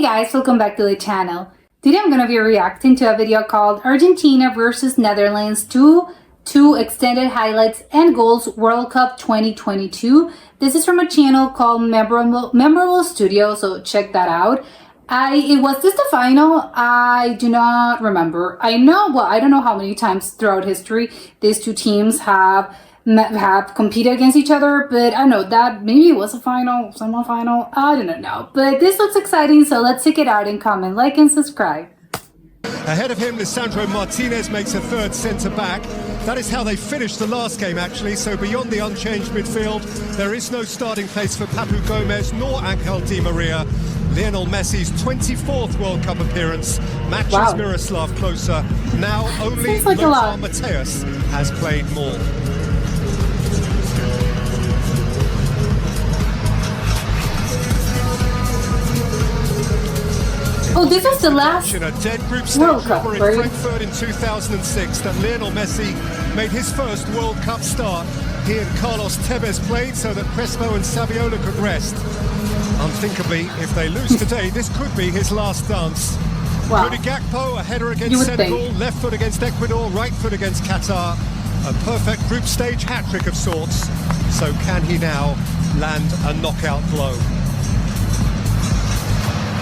Hey guys, welcome back to the channel. Today I'm going to be reacting to a video called Argentina versus Netherlands 2 extended highlights and goals World Cup 2022. This is from a channel called Memorable Studio, so check that out. Was this the final? I do not remember. I don't know how many times throughout history these two teams have competed against each other, but I don't know, that maybe it was a final, semi-final, I don't know. But this looks exciting, so let's check it out and comment, like, and subscribe. Ahead of him, Lisandro Martinez makes a third centre-back. That is how they finished the last game, actually. So beyond the unchanged midfield, there is no starting place for Papu Gomez nor Angel Di Maria. Lionel Messi's 24th World Cup appearance matches Miroslav Klose. Now only Lothar Matthäus has played more. Oh, this is the last in a dead group World stage Cup, in right? Frankfurt in 2006 that Lionel Messi made his first World Cup start. He and Carlos Tevez played so that Crespo and Saviola could rest. Unthinkably, if they lose today, this could be his last dance. Wow. Cody Gakpo, a header against Senegal, left foot against Ecuador, right foot against Qatar. A perfect group stage hat-trick of sorts. So can he now land a knockout blow?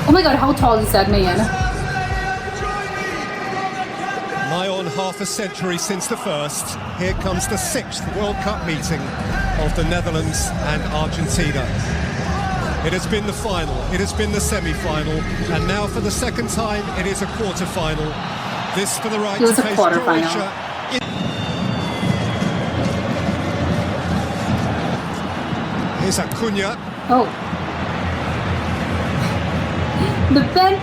Oh my god, how tall is that man? Nigh on half a century since the first, here comes the 6th World Cup meeting of the Netherlands and Argentina. It has been the final, it has been the semi-final, and now for the second time it is a quarter-final. This for the right to face Croatia. Here's Acuna. Oh. But then,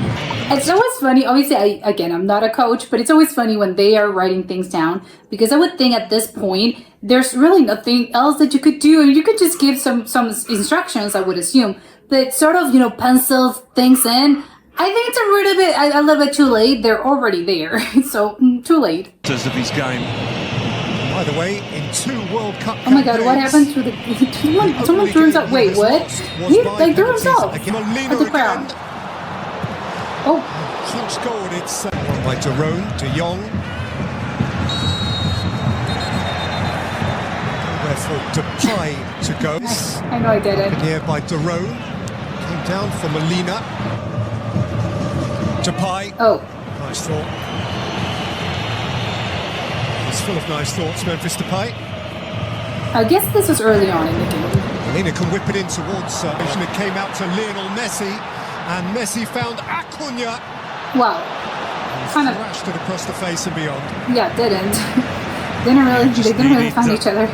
it's always funny, obviously, again, I'm not a coach, but it's always funny when they are writing things down, because I would think at this point, there's really nothing else that you could do, and you could just give some instructions, I would assume, but sort of, pencil things in. I think it's a little bit too late. They're already there, so too late. Of his game. By the way, in 2 World Cup oh my god, what happened to the... someone turns up, wait, what? He, threw himself at the crowd. Oh. Huge goal, it's by De Jong. Therefore, Depay to go. I know I did it. Here by De Jong. Came down for Molina. Depay. Oh. Nice thought. He's full of nice thoughts, Memphis Depay. I guess this was early on in the game. Molina can whip it in towards it came out to Lionel Messi. And Messi found Acuna. Wow. Kind of thrashed it across the face and beyond. Yeah, didn't. They didn't really find each other.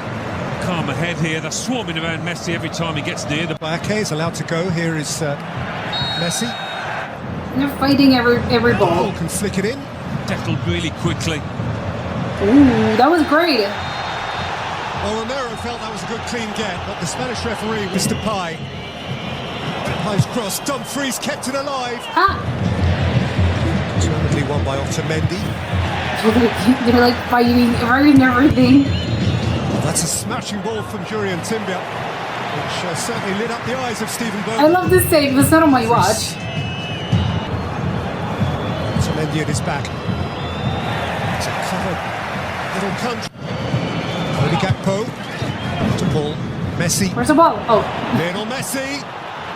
Calm ahead here. They're swarming around Messi every time he gets near the back. Is allowed to go. Here is Messi. They're fighting every ball. Can flick it in. Settled really quickly. Ooh, that was great. Well, Romero felt that was a good clean get, but the Spanish referee, Mr. Pai. Nice cross, Dumfries kept it alive. Determinedly won by Otamendi. They're like fighting everything. That's a smashing ball from Jurriën Timber, which certainly lit up the eyes of Stephen Bergwijn. I love this save, it's not on my watch. Otamendi at his back. It's a clever little country. Cody Gakpo to ball. Messi. Where's the ball? Oh. Lionel Messi.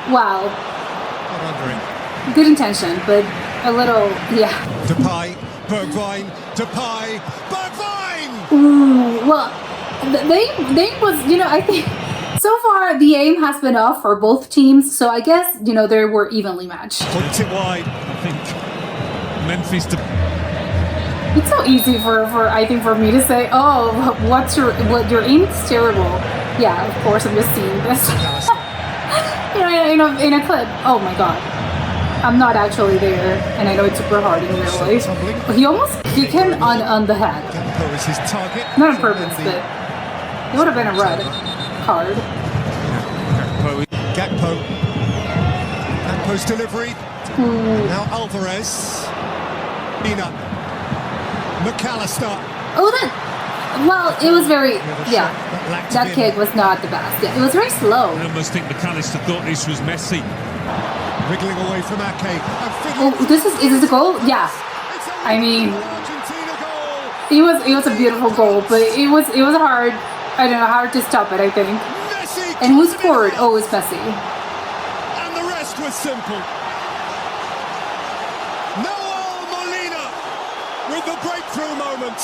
Wow. Not under it. Good intention, but a little, yeah. Depay, Bergwijn, Depay, Bergwijn! Ooh, well, they was, I think so far the aim has been off for both teams, so I guess, they were evenly matched. Puts it wide. I think Memphis... It's so easy for me to say, oh, your aim is terrible. Yeah, of course, I'm just seeing this. in a clip. Oh my god. I'm not actually there, and I know it's super hard in real life. He almost kicked him on the head. Gakpo is his target. Not on purpose, but it would have been a red card. Gakpo's delivery. Now Alvarez. Mina. McAllister. Oh, well, it was very, that kick was not the best. Yeah, it was very slow. I almost think McAllister thought this was Messi. Wriggling away from Ake. Oh, is this a goal? Yeah. I mean, it was a beautiful goal, but it was hard. I don't know, hard to stop it, I think. And who scored? Oh, it was Messi. And the rest was simple. Noel Molina with the breakthrough moment.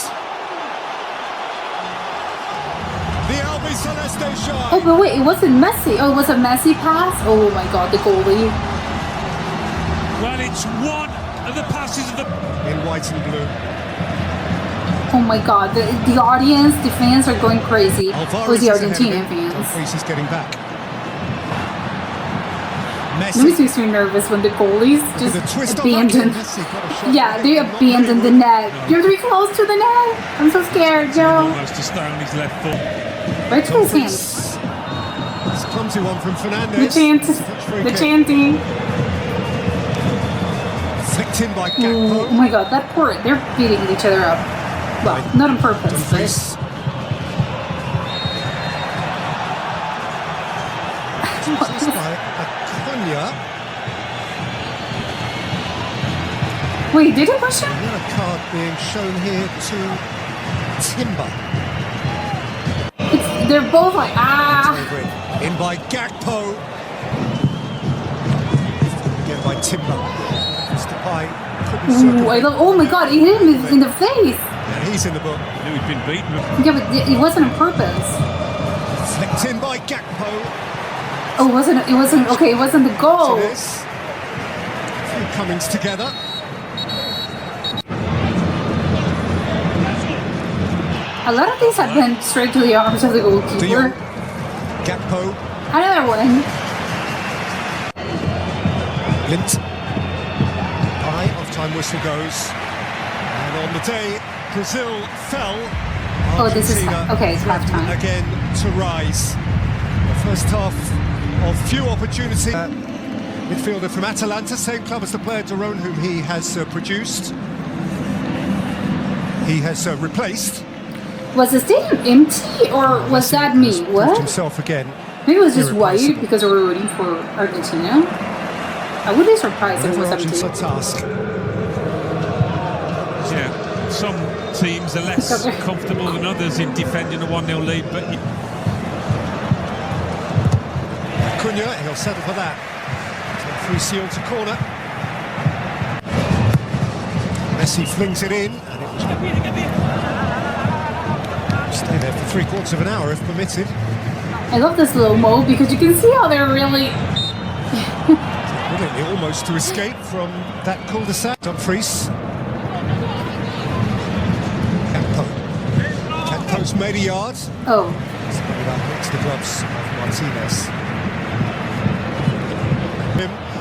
The Albi Celeste shine. Oh, but wait, it wasn't Messi. Oh, it was a Messi pass? Oh my god, the goalie. Well, it's one of the passes of the... In white and blue. Oh my god, the audience, the fans are going crazy. It was the Argentinian fans. Dumfries is getting back. It makes me nervous when the goalies just abandon. Yeah, they abandon the net. You're too close to the net. I'm so scared, Joe. Almost to stay on his left foot. Right to his hands. It's a clumsy one from Fernandez. The chanting. Flicked in by Gakpo. Oh my god, they're beating each other up. Well, not on purpose, Dumfries. This by Acuna. Wait, did he push him? Another card being shown here to Timber. They're both like, In by Gakpo. Again by Timber. Mr. Pie. Oh my god, he hit him in the face. And he's in the book. I knew he'd been beaten. Yeah, but it wasn't on purpose. Flicked in by Gakpo. Oh, it wasn't the goal. A few comings together. A lot of these have been straight to the arms of the goalkeeper. Gakpo. Another one. Lint. High half-time whistle goes. And on the day Brazil fell, Argentina okay, it's halftime. again to rise. The first half of few opportunities. Midfielder from Atalanta, same club as the player Daron, whom he has produced. He has replaced. Was the stadium empty or was that me? What? Himself again. Maybe it was just white because we were rooting for Argentina. I would be surprised if it was empty. Task. Yeah, some teams are less comfortable than others in defending a 1-0 lead, but... Acuna, he'll settle for that. Free seal to corner. Messi flings it in, and it was... Stay there for 3/4 of an hour if permitted. I love the slow-mo because you can see how they're really... Brilliantly almost to escape from that cul-de-sac. Dumfries. Gakpo's made a yard. Oh. That makes the gloves of Martinez.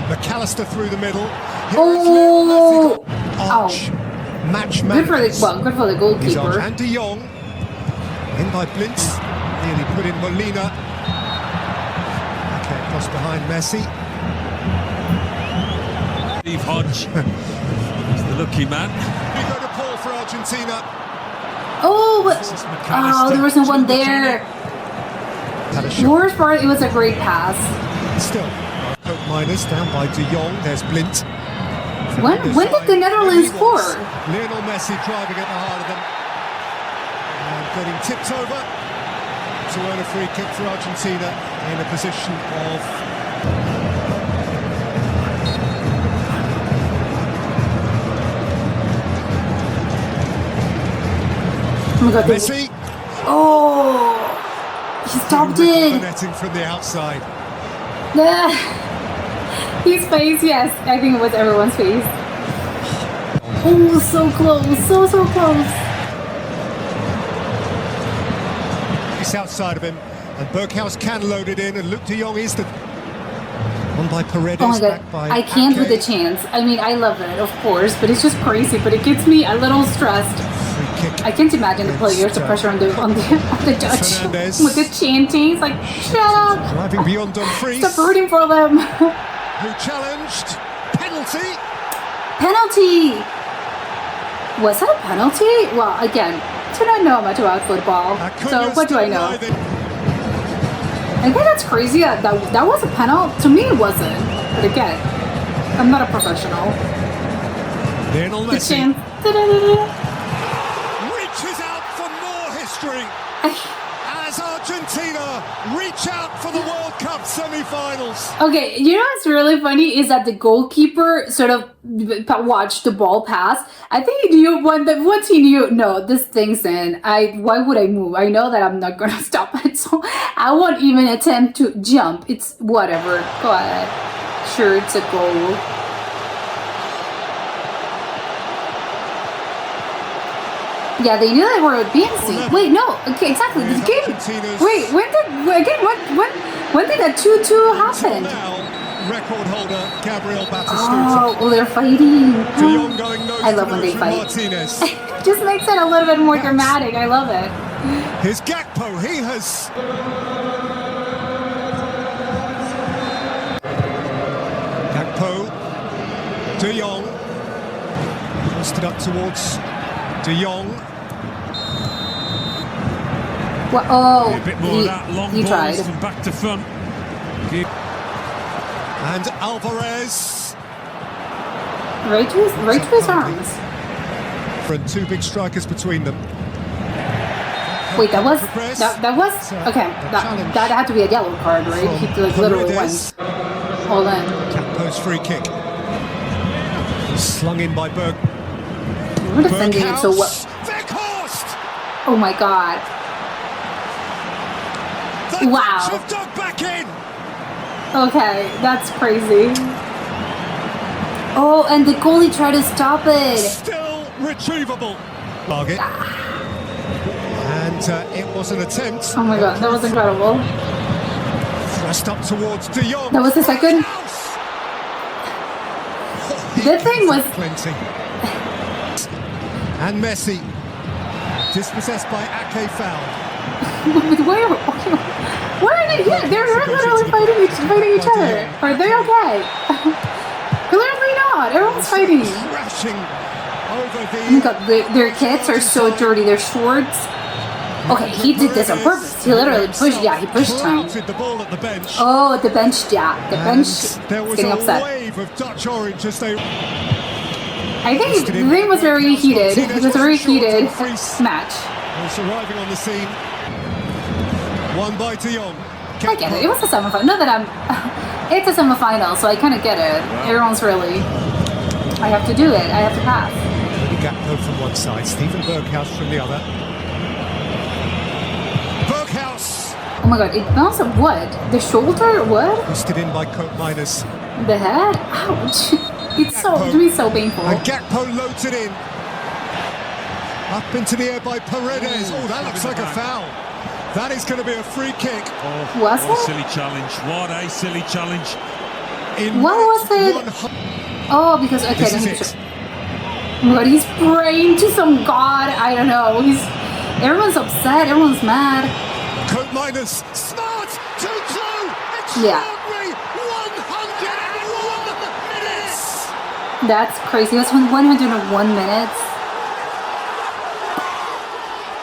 McAllister through the middle. Oh! Arch. Match Good for the goalkeeper. And De Jong. In by Blintz. Nearly put in Molina. Okay, cross behind Messi. Steve Hodge is the lucky man. We go to Paul for Argentina. Oh, there was no one there. The worst part, it was a great pass. Still, Coke minus down by De Jong. There's Blint. When did the Netherlands score? Lionel Messi driving at the heart of them. And getting tipped over to earn a free kick for Argentina in a position of... Oh my God, Messi. Oh, he stopped it. Netting from the outside. His face, yes. I think it was everyone's face. Oh, so close, so close. It's outside of him, and Berghaus can load it in, and Luke De Jong is the... One by Paredes, oh my God, back by I can't Ake. with the chance. I mean, I love it, of course, but it's just crazy. But it gets me a little stressed. I can't imagine the players, the pressure on the judge Fernandez. with the chanting. It's like, shut up! Driving beyond Dumfries. Stop rooting for them. Who challenged? Penalty. Penalty. Was that a penalty? Well, again, I do not know much about football, so what do I know? I think that's crazy. That was a penalty. To me, it wasn't. But again, I'm not a professional. Lionel The Messi chance. reaches out for more history as Argentina reach out for the World Cup semi-finals. Okay, you know what's really funny is that the goalkeeper sort of watched the ball pass. I think he knew once he knew, no, this thing's in. Why would I move? I know that I'm not gonna stop it, so I won't even attempt to jump. It's whatever. Go ahead. Sure, it's a goal. Yeah, they knew they were advancing. Wait, no. Okay, exactly. This game. Wait, when did that 2-2 happen? Now, record holder Gabriel Oh, Batistuta. well, they're fighting. De Jong going nose I love to when nose they with fight. Martinez. Just makes it a little bit more dramatic. I love it. Here's Gakpo. He has. Gakpo. De Jong. Pushed it up towards De Jong. Well, oh, A bit more of that long he balls tried. from back to front. And Alvarez. Right to his arms. From two big strikers between them. Wait, that was Progress. that was okay. challenge That had to be a yellow card, right? He like literally Paredes. went all in. Gakpo's free kick. Slung in by Berg. We're defending it so well. Weghorst! Oh my god! The Wow. Dutch have dug back in. Okay, that's crazy. Oh, and the goalie tried to stop it. Still retrievable. Target. And it was an attempt. Oh my god, that was incredible. Thrust up towards De Jong. That was the second. The thing was. Plenty. And Messi. Dispossessed by Ake foul. Where are they? Yeah, they're literally fighting each other. Are they okay? Clearly not. Everyone's fighting. Crashing over Oh my god, their kits are so dirty. Their shorts. Okay, he did this on purpose. He literally pushed. Yeah, he pushed him. Planted the ball at the bench. Oh, the bench. Yeah, the bench is There was getting a upset. wave of Dutch orange as they. I think the thing was very heated. It was a very heated match. Was arriving on the scene. Won by De Jong. I get it. It was a semifinal. Not that I'm. It's a semifinal, so I kind of get it. Everyone's really. I have to do it. I have to pass. Gakpo from one side, Steven Berghaus from the other. Berghaus! Oh my god, it bounced off what? The shoulder? What? Twisted in by Cope Miners. The head? Ouch. It's so, to me, so painful. And Gakpo loads it in. Up into the air by Paredes. Oh, that looks like a foul. That is going to be a free kick. Was What a it? silly challenge. What a silly challenge. In What was it? Oh, because, okay, This then is he it. But he's praying to some god. I don't know. Everyone's upset. Everyone's mad. Cope Miners. Smart! 2-2! Yeah. Extraordinary! 101 minutes! That's crazy. That's 101 minutes.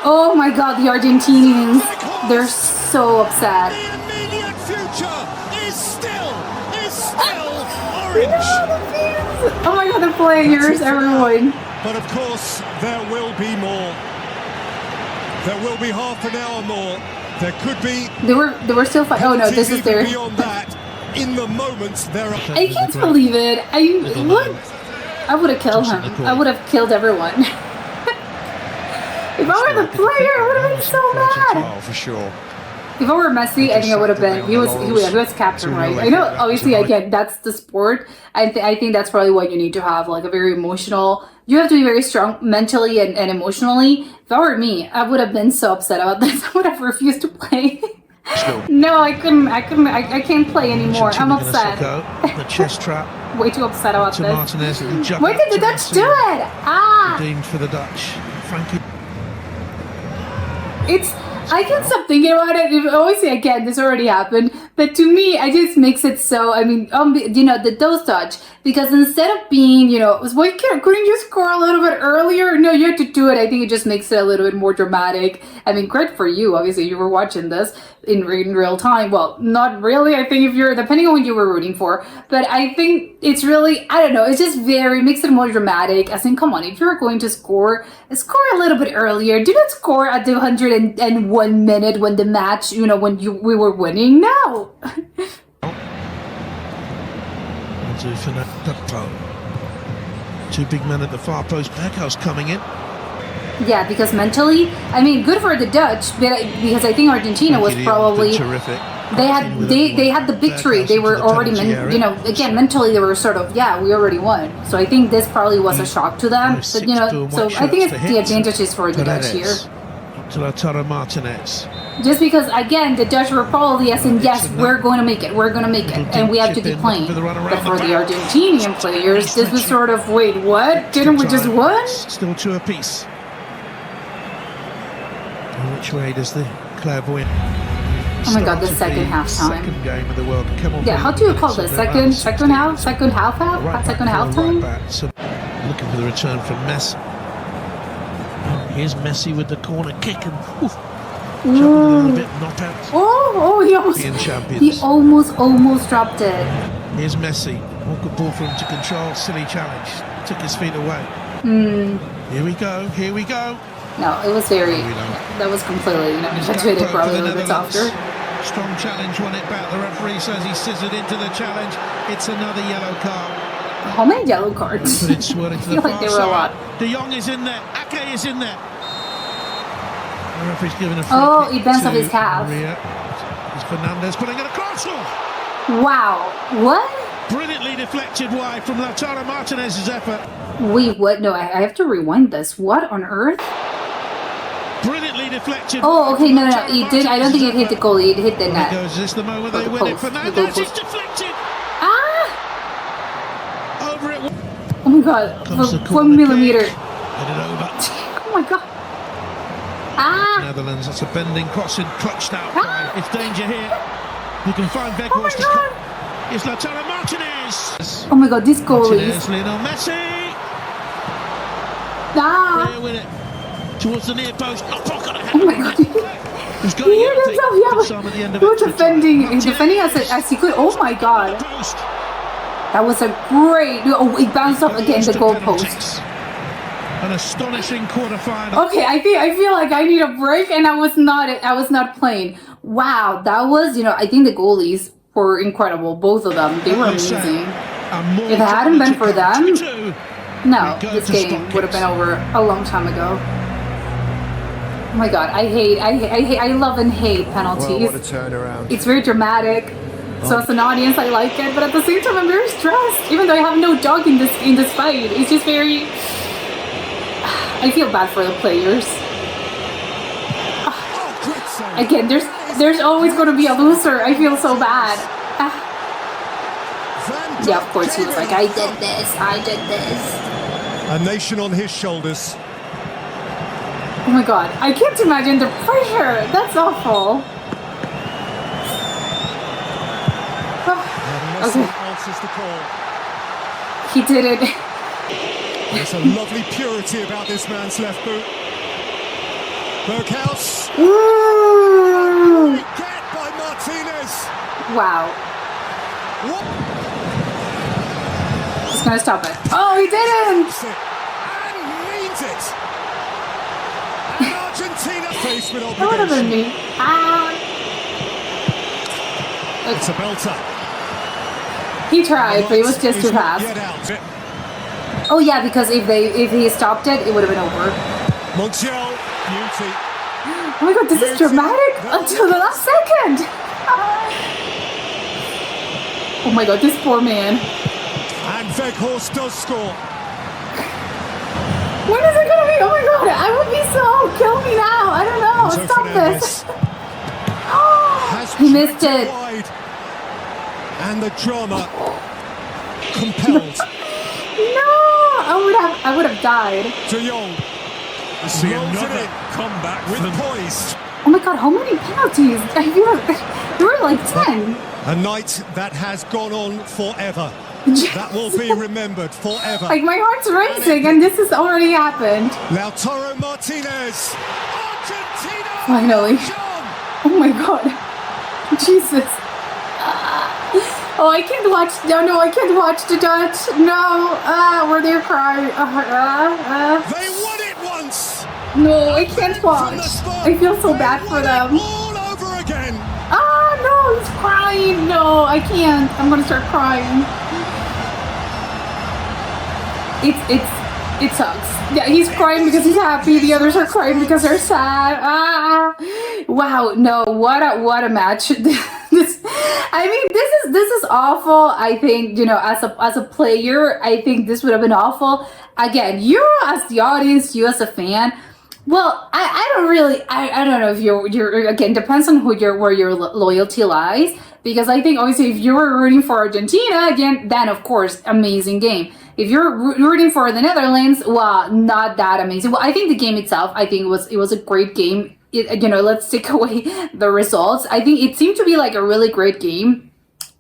Oh my god, the Argentinians. They're so upset. The immediate future is still orange. Oh my god, the players, everyone. But of course, there will be more. There will be half an hour more. There could be. They were still fighting. Oh no, this is their. Beyond that, in the moments there are. I can't believe it. I would have killed him. I would have killed everyone. If I were the player, I would have been so mad. Oh, for sure. If I were Messi, I think I would have been. He was captain, right? I know, obviously, again, that's the sport. I think that's probably what you need to have, like a very emotional. You have to be very strong mentally and emotionally. If I were me, I would have been so upset about this. I would have refused to play. No, I couldn't. I can't play anymore. I'm upset. The chest trap Way too upset about to this. Martinez. Why did the Dutch do it? Ah! Redeemed for the Dutch. Frankie. It's I can't stop thinking about it. Obviously, again, this already happened, but to me, it just makes it so. I mean, those touch, because instead of being, why couldn't you score a little bit earlier? No, you had to do it. I think it just makes it a little bit more dramatic. I mean, great for you. Obviously, you were watching this in real time. Well, not really. I think if you're depending on what you were rooting for, but I think it's really, I don't know. It's just makes it more dramatic. As in, come on, if you're going to score a little bit earlier. Do not score at the 101 minute when the match, when we were winning. No. Two big men at the far post. Berghuis coming in. Yeah, because mentally, I mean, good for the Dutch, but because I think Argentina was probably terrific. They had the victory. They were already, again, mentally they were sort of, we already won. So I think this probably was a shock to them. But so I think it's the advantage is for the Dutch here. To Lautaro Martinez. Just because, again, the Dutch were probably saying, yes, we're going to make it, and we have to be playing. But for the Argentinian players, this was sort of, wait, what? Didn't we just win? Still two apiece. Which way does the clairvoyant? Oh my God, the second halftime. Second game of the World Cup. Yeah, how do you call this? Second half time? So looking for the return from Messi. Here's Messi with the corner kick and jumping a little bit, not out. Oh, he almost dropped it. Here's Messi. What good ball for him to control. Silly challenge. Took his feet away. Here we go. No, it was very. That was completely. Just hit it probably a little bit softer. Strong challenge, won it back. The referee says he scissored into the challenge. It's another yellow card. How many yellow cards? But it's swirling to the I feel like there were a lot. De Jong is in there. Ake is in there. The referee's giving a free kick he bends off his calf. It's Fernandez putting it across. Wow. What? Brilliantly deflected wide from Lautaro Martinez's effort. Wait, what? No, I have to rewind this. What on earth? Brilliantly deflected. Oh, okay, no, it did. I don't think it hit the goalie. It hit the net. Is this the moment they win it? Fernandez is deflected. Over it. Oh my God! 1 millimeter. Headed over. Oh my God! Netherlands. That's a bending crossing, clutched out. It's danger here. You can find Berghuis. Oh my God! It's Lautaro Martinez. Oh my God! This goalie. Lionel Messi. There with it. Towards the near post. Oh my God! He's got He was defending as he could. Oh my God! That was a great. Oh, it bounced off against the goalpost. An astonishing quarterfinal. Okay, I feel like I need a break, and I was not playing. Wow, that was I think the goalies were incredible. Both of them, they were amazing. If it hadn't been for them, no, this game would have been over a long time ago. Oh my God, I love and hate penalties. Well, what a turnaround. It's very dramatic. So as an audience, I like it, but at the same time, I'm very stressed. Even though I have no dog in this fight, it's just very. I feel bad for the players. Again, there's always going to be a loser. I feel so bad. Yeah, of course he was like, I did this. A nation on his shoulders. Oh my God, I can't imagine the pressure. That's awful. Okay. Answers the call. He did it. There's a lovely purity about this man's left boot. Berghuis. Great get by Martinez. Wow. What? He's gonna stop it. Oh, he didn't. And means it. And Argentina faced with That would have been me. It's a belter. He tried, but he was just too fast. Oh yeah, because if he stopped it, it would have been over. Montiel, beauty. Oh my God, this is dramatic until the last second. Oh my God, this poor man. And Berghuis does score. When is it gonna be? Oh my God, I would be so. Kill me now. I don't know. Enzo Stop Fernandez this. He missed it. Wide. And the drama compelled. No, I would have died. De Jong. See another comeback with from poise. Oh my god, how many penalties? I feel like there were like 10. A night that has gone on forever. That will be remembered forever. Like my heart's racing and this has already happened. Lautaro Martinez. Argentina. Finally. John. Oh my god. Jesus. Oh, I can't watch. No, I can't watch the Dutch. No. Where they're crying. They won it once. No, I can't watch. I feel so bad for them. All over again. No, he's crying. No, I can't. I'm gonna start crying. It sucks. Yeah, he's crying because he's happy. The others are crying because they're sad. Wow. No, what a match. This is awful. I think, you know, as a player, I think this would have been awful. Again, you as the audience, you as a fan. Well, I don't know if you're again, depends on where your loyalty lies, because I think obviously if you were rooting for Argentina, again, then of course, amazing game. If you're rooting for the Netherlands, well, not that amazing. Well, I think the game itself, I think it was a great game. Let's take away the results. I think it seemed to be like a really great game.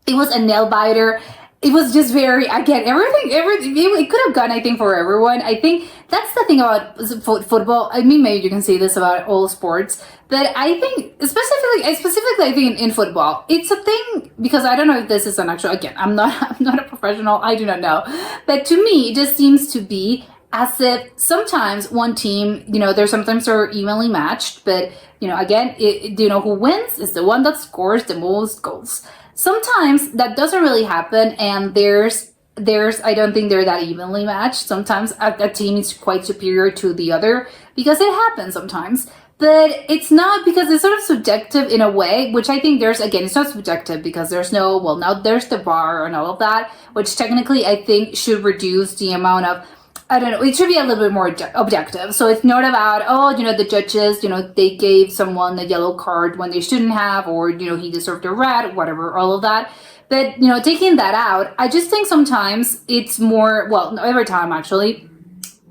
It was a nail biter. It was just very, again, everything, it could have gone, I think, for everyone. I think that's the thing about football. I mean, maybe you can say this about all sports, but I think, specifically, I think in football, it's a thing, because I don't know if this is an actual, again, I'm not a professional, I do not know, but to me, it just seems to be as if sometimes one team, they're evenly matched, but, again, who wins is the one that scores the most goals. Sometimes that doesn't really happen, and there's I don't think they're that evenly matched. Sometimes a team is quite superior to the other, because it happens sometimes. But it's not, because it's sort of subjective in a way, which I think it's not subjective because there's now there's the VAR and all of that, which technically I think should reduce the amount of, I don't know, it should be a little bit more objective. So it's not about, the judges, they gave someone a yellow card when they shouldn't have, or, he deserved a red, whatever, all of that. But, taking that out, I just think sometimes it's more, well, every time actually,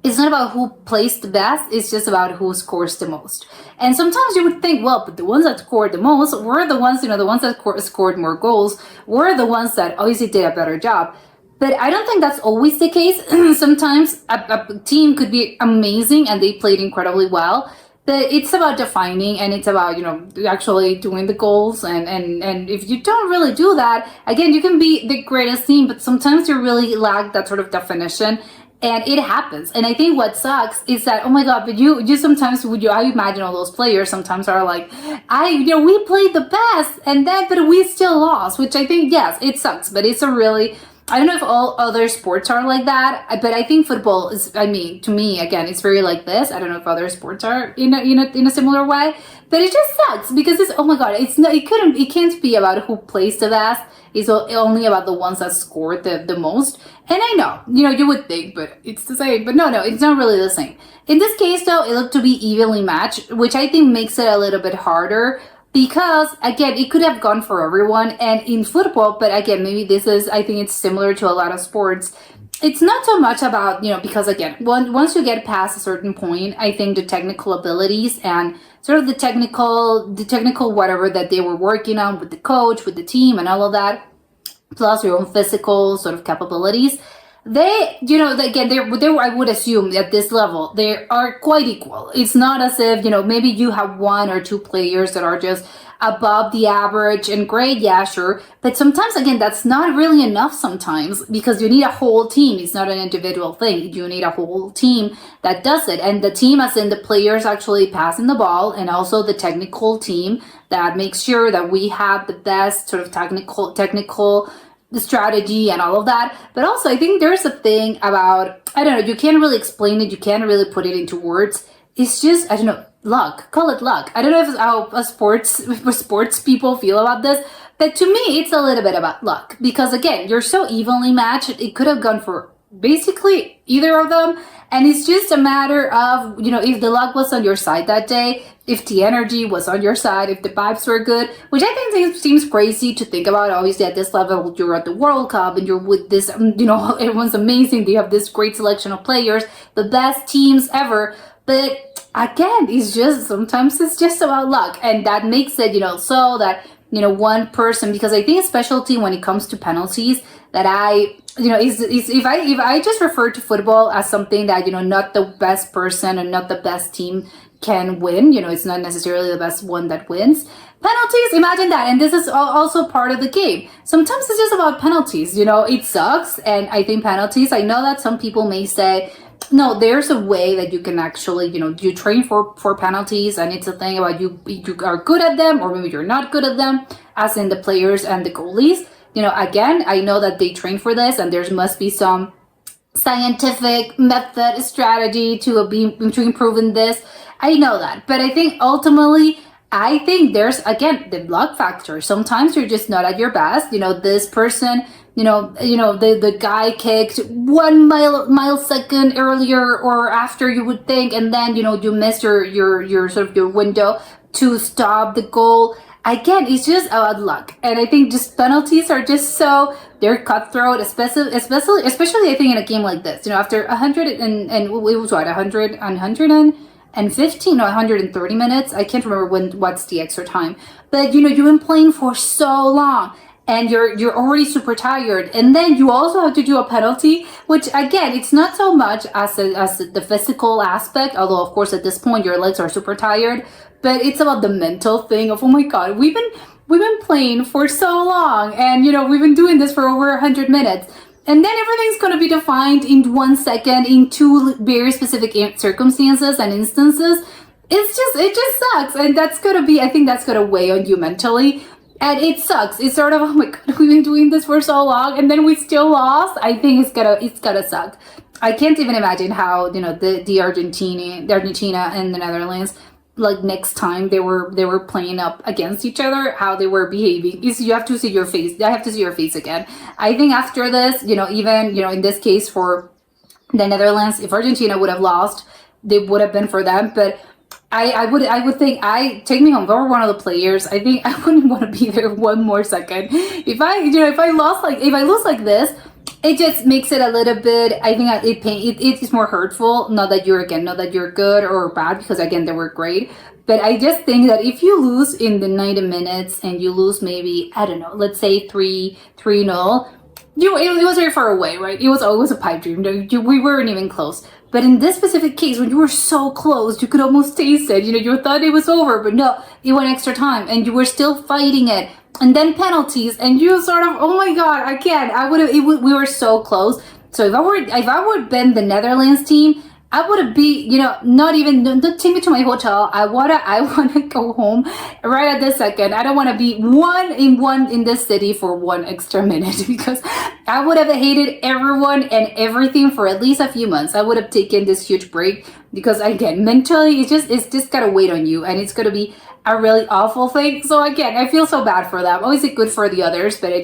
it's not about who plays the best, it's just about who scores the most. And sometimes you would think, well, but the ones that scored the most were the ones, the ones that scored more goals, were the ones that obviously did a better job. But I don't think that's always the case. Sometimes a team could be amazing and they played incredibly well, but it's about defining, and it's about, actually doing the goals. And if you don't really do that, again, you can be the greatest team, but sometimes you really lack that sort of definition, and it happens. And I think what sucks is that, oh my God, but you sometimes, I imagine all those players sometimes are like, we played the best, but we still lost, which I think, yes, it sucks, but it's a really, I don't know if all other sports are like that, but I think football is, to me, again, it's very like this. I don't know if other sports are in a similar way, but it just sucks because it's, oh my God, it can't be about who plays the best. It's only about the ones that scored the most. And I know, you would think, but it's the same. But no, it's not really the same. In this case, though, it looked to be evenly matched, which I think makes it a little bit harder. Because, again, it could have gone for everyone, and in football, but again, maybe I think it's similar to a lot of sports. It's not so much about, because again, once you get past a certain point, I think the technical abilities and sort of the technical whatever that they were working on with the coach, with the team and all of that, plus your own physical sort of capabilities, they I would assume at this level, they are quite equal. It's not as if, maybe you have one or two players that are just above the average and great, yeah, sure. But sometimes, again, that's not really enough sometimes, because you need a whole team. It's not an individual thing. You need a whole team that does it. And the team, as in the players actually passing the ball, and also the technical team that makes sure that we have the best sort of technical the strategy and all of that. But also, I think there's a thing about, I don't know, you can't really explain it, you can't really put it into words. It's just, I don't know, luck. Call it luck. I don't know if it's how sports people feel about this, but to me, it's a little bit about luck. Because again, you're so evenly matched, it could have gone for basically either of them. And it's just a matter of, if the luck was on your side that day, if the energy was on your side, if the vibes were good, which I think seems crazy to think about. Obviously, at this level, you're at the World Cup and you're with this, everyone's amazing. They have this great selection of players, the best teams ever. But again, sometimes it's just about luck. And that makes it, so that, one person, because I think specialty when it comes to penalties, that if I just refer to football as something that, not the best person and not the best team can win, it's not necessarily the best one that wins. Penalties, imagine that. And this is also part of the game. Sometimes it's just about penalties, it sucks. And I think penalties, I know that some people may say, no, there's a way that you can actually, you train for penalties, and it's a thing about you are good at them, or maybe you're not good at them, as in the players and the goalies. Again, I know that they train for this, and there must be some scientific method, strategy to improve in this. I know that. But I think ultimately, there's, again, the luck factor. Sometimes you're just not at your best. This person, the guy kicked 1 millisecond earlier or after you would think, and then, you missed your sort of your window to stop the goal. Again, it's just about luck. And I think just penalties are just they're cutthroat, especially I think in a game like this, after 100 and it was what, 130 minutes. I can't remember what's the extra time, but you've been playing for so long and you're already super tired, and then you also have to do a penalty, which again, it's not so much as the physical aspect, although of course at this point your legs are super tired, but it's about the mental thing of, oh my god, we've been playing for so long, and we've been doing this for over 100 minutes. And then everything's going to be defined in 1 second in two very specific circumstances and instances. It just sucks. And I think that's going to weigh on you mentally. And it sucks. It's sort of, oh my god, we've been doing this for so long and then we still lost. I think it's gonna suck. I can't even imagine how, the Argentina and the Netherlands, like next time they were playing up against each other, how they were behaving. You have to see your face. I have to see your face again. I think after this, even, in this case for the Netherlands, if Argentina would have lost, they would have been for them. But I would think, take me home. If I were one of the players, I think I wouldn't want to be there 1 more second. If I lose like this, it just makes it a little bit, I think it's more hurtful. Not that you're good or bad, because again, they were great. But I just think that if you lose in the 90 minutes and you lose maybe, I don't know, let's say 3-0, it was very far away, right? It was always a pipe dream. We weren't even close. But in this specific case, when you were so close, you could almost taste it. You thought it was over, but no, it went extra time and you were still fighting it. And then penalties, and you sort of, oh my god, I can't. We were so close. So if I would have been the Netherlands team, I would have don't take me to my hotel. I wanna go home right at this second. I don't want to be in this city for 1 extra minute, because I would have hated everyone and everything for at least a few months. I would have taken this huge break, because again, mentally, it's just gotta wait on you, and it's gonna be a really awful thing. So again, I feel so bad for them. Obviously good for the others, but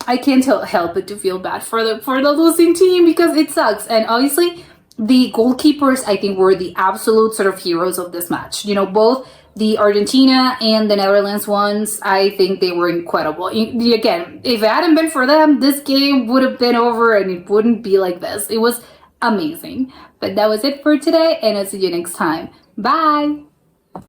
I can't help but to feel bad for the losing team, because it sucks. And obviously the goalkeepers, I think, were the absolute sort of heroes of this match. Both the Argentina and the Netherlands ones, I think they were incredible. Again, if it hadn't been for them, this game would have been over and it wouldn't be like this. It was amazing. But that was it for today, and I'll see you next time. Bye!